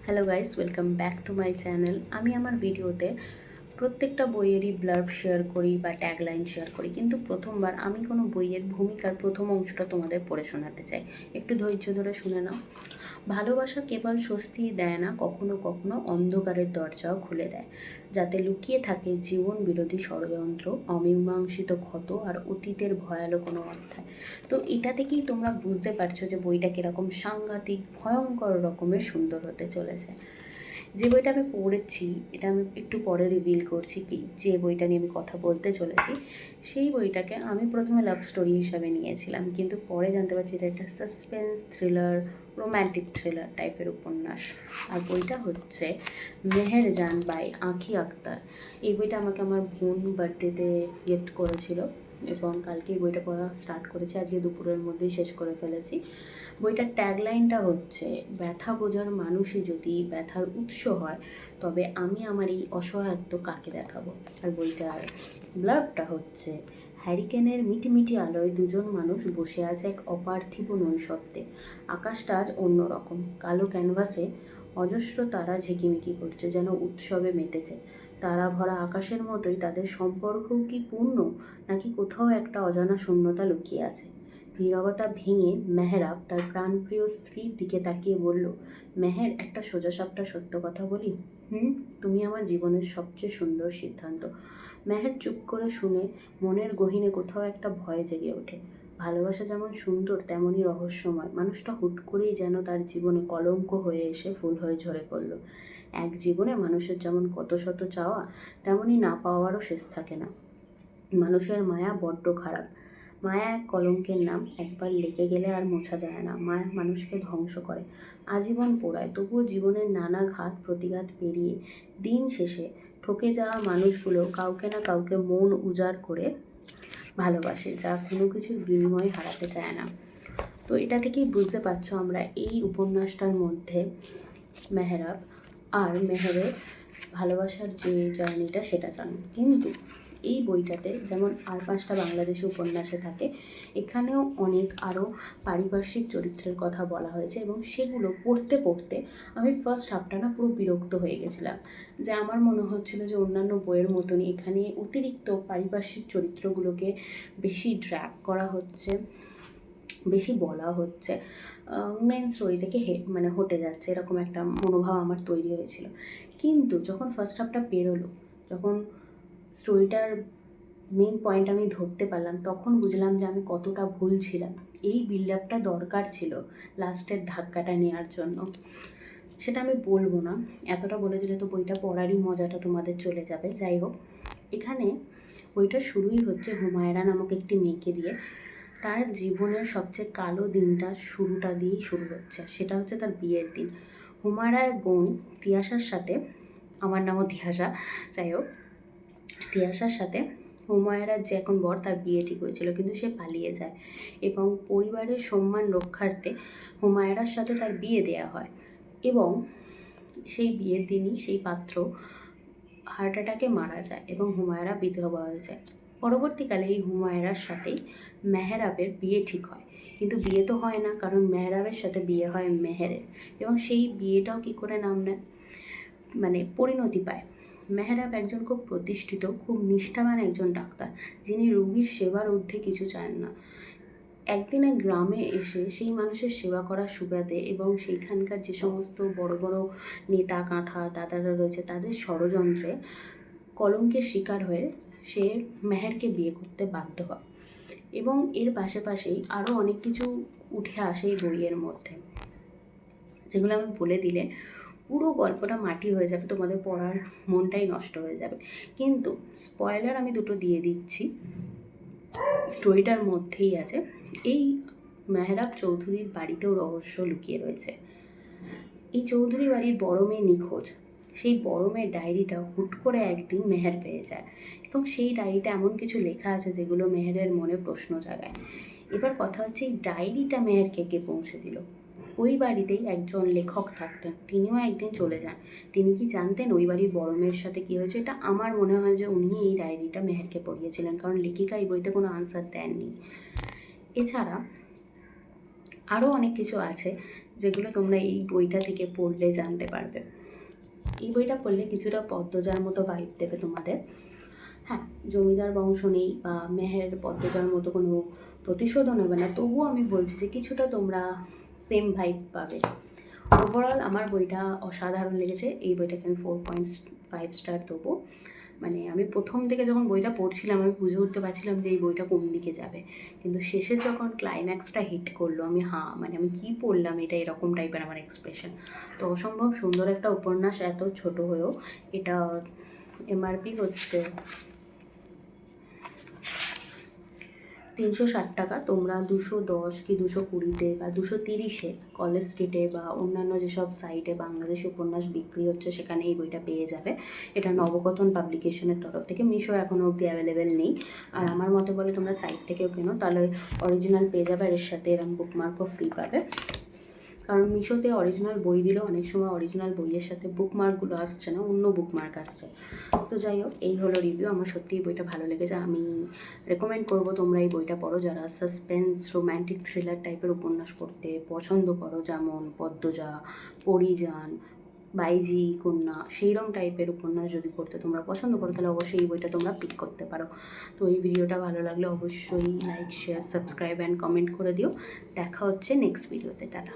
Hello guys, welcome back to my channel. আমি আমার ভিডিওতে প্রত্যেকটা বইয়েরই ব্লার্ব শেয়ার করি বা ট্যাগলাইন শেয়ার করি, কিন্তু প্রথমবার আমি কোনো বইয়ের ভূমিকার প্রথম অংশটা তোমাদের পড়ে শোনাতে চাই। একটু ধৈর্য ধরে শুনে নাও। ভালোবাসা কেবল স্বস্তিই দেয় না, কখনো কখনো অন্ধকারের দরজাও খুলে দেয়, যাতে লুকিয়ে থাকে জীবন বিরোধী ষড়যন্ত্র, অমীমাংসিত ক্ষত আর অতীতের ভয়ালো কোনো অধ্যায়। তো এটা থেকেই তোমরা বুঝতে পারছো যে বইটা কীরকম সাংঘাতিক ভয়ঙ্কর রকমের সুন্দর হতে চলেছে। যে বইটা আমি পড়েছি, এটা আমি একটু পরে রিভিল করছি কি যে বইটা নিয়ে আমি কথা বলতে চলেছি। সেই বইটাকে আমি প্রথমে লাভ স্টোরি হিসাবে নিয়েছিলাম, কিন্তু পরে জানতে পারছি এটা একটা সাসপেন্স থ্রিলার, রোম্যান্টিক থ্রিলার টাইপের উপন্যাস। আর বইটা হচ্ছে মেহেরজান বাই আঁখি আক্তার। এই বইটা আমাকে আমার বোন বার্থডেতে গিফট করেছিল এবং কালকে এই বইটা পড়া স্টার্ট করেছি, আজকে দুপুরের মধ্যেই শেষ করে ফেলেছি। বইটার ট্যাগলাইনটা হচ্ছে, ব্যথা বোঝার মানুষই যদি ব্যথার উৎস হয়, তবে আমি আমার এই অসহায়ত্ব কাকে দেখাবো। আর বইটার ব্লার্বটা হচ্ছে, হ্যারিকেনের মিটিমিটি আলোয় দুজন মানুষ বসে আছে এক অপার্থিব নৈশব্দে। আকাশটা আজ অন্যরকম, কালো ক্যানভাসে অজস্র তারা ঝিকিমিকি করছে, যেন উৎসবে মেতেছে। তারা ভরা আকাশের মতোই তাদের সম্পর্কও কি পূর্ণ, নাকি কোথাও একটা অজানা শূন্যতা লুকিয়ে আছে। নীরবতা ভেঙে মেহরাব তার প্রাণপ্রিয় স্ত্রীর দিকে তাকিয়ে বলল, মেহের, একটা সোজাসাপটা সত্য কথা বলি। তুমি আমার জীবনের সবচেয়ে সুন্দর সিদ্ধান্ত। মেহের চুপ করে শুনে মনের গহীনে কোথাও একটা ভয় জেগে ওঠে। ভালোবাসা যেমন সুন্দর তেমনই রহস্যময়। মানুষটা হুট করেই যেন তার জীবনে কলঙ্ক হয়ে এসে ফুল হয়ে ঝরে পড়ল। এক জীবনে মানুষের যেমন কত শত চাওয়া, তেমনই না পাওয়ারও শেষ থাকে না। মানুষের মায়া বড্ড খারাপ। মায়া এক কলঙ্কের নাম, একবার লেগে গেলে আর মোছা যায় না। মায়া মানুষকে ধ্বংস করে, আজীবন পোড়ায়। তবুও জীবনের নানা ঘাত প্রতিঘাত পেরিয়ে দিন শেষে ঠকে যাওয়া মানুষগুলো কাউকে না কাউকে মন উজাড় করে ভালোবাসে, যা কোনো কিছুর বিনিময়ে হারাতে চায় না। তো এটা থেকেই বুঝতে পারছো আমরা এই উপন্যাসটার মধ্যে মেহরাব আর মেহেরের ভালোবাসার যে জার্নিটা সেটা জানো। কিন্তু এই বইটাতে যেমন আর 5টা বাংলাদেশি উপন্যাসে থাকে, এখানেও অনেক আরও পারিপার্শ্বিক চরিত্রের কথা বলা হয়েছে, এবং সেগুলো পড়তে পড়তে আমি ফার্স্ট হাফটা না পুরো বিরক্ত হয়ে গেছিলাম। যে আমার মনে হচ্ছিল যে অন্যান্য বইয়ের মতনই এখানে অতিরিক্ত পারিপার্শ্বিক চরিত্রগুলোকে বেশি ড্র্যাগ করা হচ্ছে, বেশি বলা হচ্ছে, মেন স্টোরি থেকে হটে যাচ্ছে, এরকম একটা মনোভাব আমার তৈরি হয়েছিল। কিন্তু যখন ফার্স্ট হাফটা পেরোলো, যখন স্টোরিটার মেন পয়েন্ট আমি ধরতে পারলাম, তখন বুঝলাম যে আমি কতটা ভুল ছিলাম। এই বিল্ড আপটা দরকার ছিল লাস্টের ধাক্কাটা নেওয়ার জন্য। সেটা আমি বলবো না, এতটা বলে দিলে তো বইটা পড়ারই মজাটা তোমাদের চলে যাবে। যাই হোক, এখানে বইটা শুরুই হচ্ছে হুমায়রা নামক একটি মেয়েকে দিয়ে। তার জীবনের সবচেয়ে কালো দিনটা শুরুটা দিয়েই শুরু হচ্ছে, সেটা হচ্ছে তার বিয়ের দিন। হুমায়রার বোন তিয়াশার সাথে, আমার নামও তিয়াশা, যাই হোক, তিয়াশার সাথে হুমায়রার যে এখন বর, তার বিয়ে ঠিক হয়েছিল, কিন্তু সে পালিয়ে যায় এবং পরিবারের সম্মান রক্ষার্থে হুমায়রার সাথে তার বিয়ে দেয়া হয়। এবং সেই বিয়ের দিনই সেই পাত্র হার্ট অ্যাটাকে মারা যায় এবং হুমায়রা বিধবা হয়ে যায়। পরবর্তীকালে এই হুমায়রার সাথেই মেহরাবের বিয়ে ঠিক হয়, কিন্তু বিয়ে তো হয় না, কারণ মেহরাবের সাথে বিয়ে হয় মেহেরের, এবং সেই বিয়েটাও কী করে নাম নেয়, পরিণতি পায়। মেহরাব একজন খুব প্রতিষ্ঠিত, খুব নিষ্ঠাবান একজন ডাক্তার, যিনি রোগীর সেবার ঊর্ধ্বে কিছু চান না। একদিনে গ্রামে এসে সেই মানুষের সেবা করার সুবাদে এবং সেইখানকার যে সমস্ত বড় বড় নেতা কাঁথা দাদারা রয়েছে, তাদের ষড়যন্ত্রে কলঙ্কের শিকার হয়ে সে মেহেরকে বিয়ে করতে বাধ্য হয়। এবং এর পাশাপাশি আরও অনেক কিছু উঠে আসে এই বইয়ের মধ্যে, যেগুলো আমি বলে দিলে পুরো গল্পটা মাটি হয়ে যাবে, তোমাদের পড়ার মনটাই নষ্ট হয়ে যাবে। কিন্তু স্পয়লার আমি দুটো দিয়ে দিচ্ছি, স্টোরিটার মধ্যেই আছে। এই মেহরাব চৌধুরীর বাড়িতেও রহস্য লুকিয়ে রয়েছে। এই চৌধুরী বাড়ির বড় মেয়ে নিখোঁজ। সেই বড় মেয়ের ডায়েরিটা হুট করে একদিন মেহের পেয়ে যায়, এবং সেই ডায়েরিতে এমন কিছু লেখা আছে যেগুলো মেহেরের মনে প্রশ্ন জাগায়। এবার কথা হচ্ছে, এই ডায়েরিটা মেহেরকে কে পৌঁছে দিল? ওই বাড়িতেই একজন লেখক থাকতেন, তিনিও একদিন চলে যান। তিনি কি জানতেন ওই বাড়ির বড় মেয়ের সাথে কী হয়েছে? এটা আমার মনে হয় যে উনি এই ডায়েরিটা মেহেরকে পড়িয়েছিলেন, কারণ লেখিকা এই বইতে কোনো আনসার দেননি। এছাড়া আরও অনেক কিছু আছে যেগুলো তোমরা এই বইটা থেকে পড়লে জানতে পারবে। এই বইটা পড়লে কিছুটা পদ্মজার মতো ভাইব দেবে তোমাদের। হ্যাঁ, জমিদার বংশ নেই বা মেহের পদ্মজার মতো কোনো প্রতিশোধও নেবে না, তবুও আমি বলছি যে কিছুটা তোমরা সেম ভাইব পাবে। ওভারঅল আমার বইটা অসাধারণ লেগেছে। এই বইটাকে আমি 4.5 স্টার দেবো। মানে আমি প্রথম থেকে যখন বইটা পড়ছিলাম আমি বুঝে উঠতে পারছিলাম যে এই বইটা কোন দিকে যাবে, কিন্তু শেষে যখন ক্লাইম্যাক্সটা হিট করলো আমি কী পড়লাম, এটা এরকম টাইপের আমার এক্সপ্রেশন। তো অসম্ভব সুন্দর একটা উপন্যাস, এত ছোট হয়েও। এটা এমআরপি হচ্ছে 360 টাকা। তোমরা 210 কি 220-তে বা 230-এ কলেজ স্ট্রিটে বা অন্যান্য যেসব সাইটে বাংলাদেশি উপন্যাস বিক্রি হচ্ছে সেখানে এই বইটা পেয়ে যাবে। এটা নবকথন পাবলিকেশনের তরফ থেকে। মিশো এখনও অবধি অ্যাভেলেবেল নেই। আর আমার মতে বলে তোমরা সাইট থেকেও কেনো, তাহলে অরিজিনাল পেয়ে যাবে, আর এর সাথে এরকম বুকমার্কও ফ্রি পাবে। কারণ মিশোতে অরিজিনাল বই দিলেও অনেক সময় অরিজিনাল বইয়ের সাথে বুকমার্কগুলো আসছে না, অন্য বুকমার্ক আসছে। তো যাই হোক, এই হলো রিভিউ। আমার সত্যিই বইটা ভালো লেগেছে। আমি রেকমেন্ড করবো তোমরা এই বইটা পড়ো যারা সাসপেন্স, রোম্যান্টিক, থ্রিলার টাইপের উপন্যাস পড়তে পছন্দ করো, যেমন পদ্মজা, পরিযান, বাইজি কন্যা, সেইরকম টাইপের উপন্যাস যদি পড়তে তোমরা পছন্দ করো তাহলে অবশ্যই এই বইটা তোমরা পিক করতে পারো। তো এই ভিডিওটা ভালো লাগলে অবশ্যই like, share, subscribe and comment করে দিও। দেখা হচ্ছে নেক্সট ভিডিওতে। টাটা।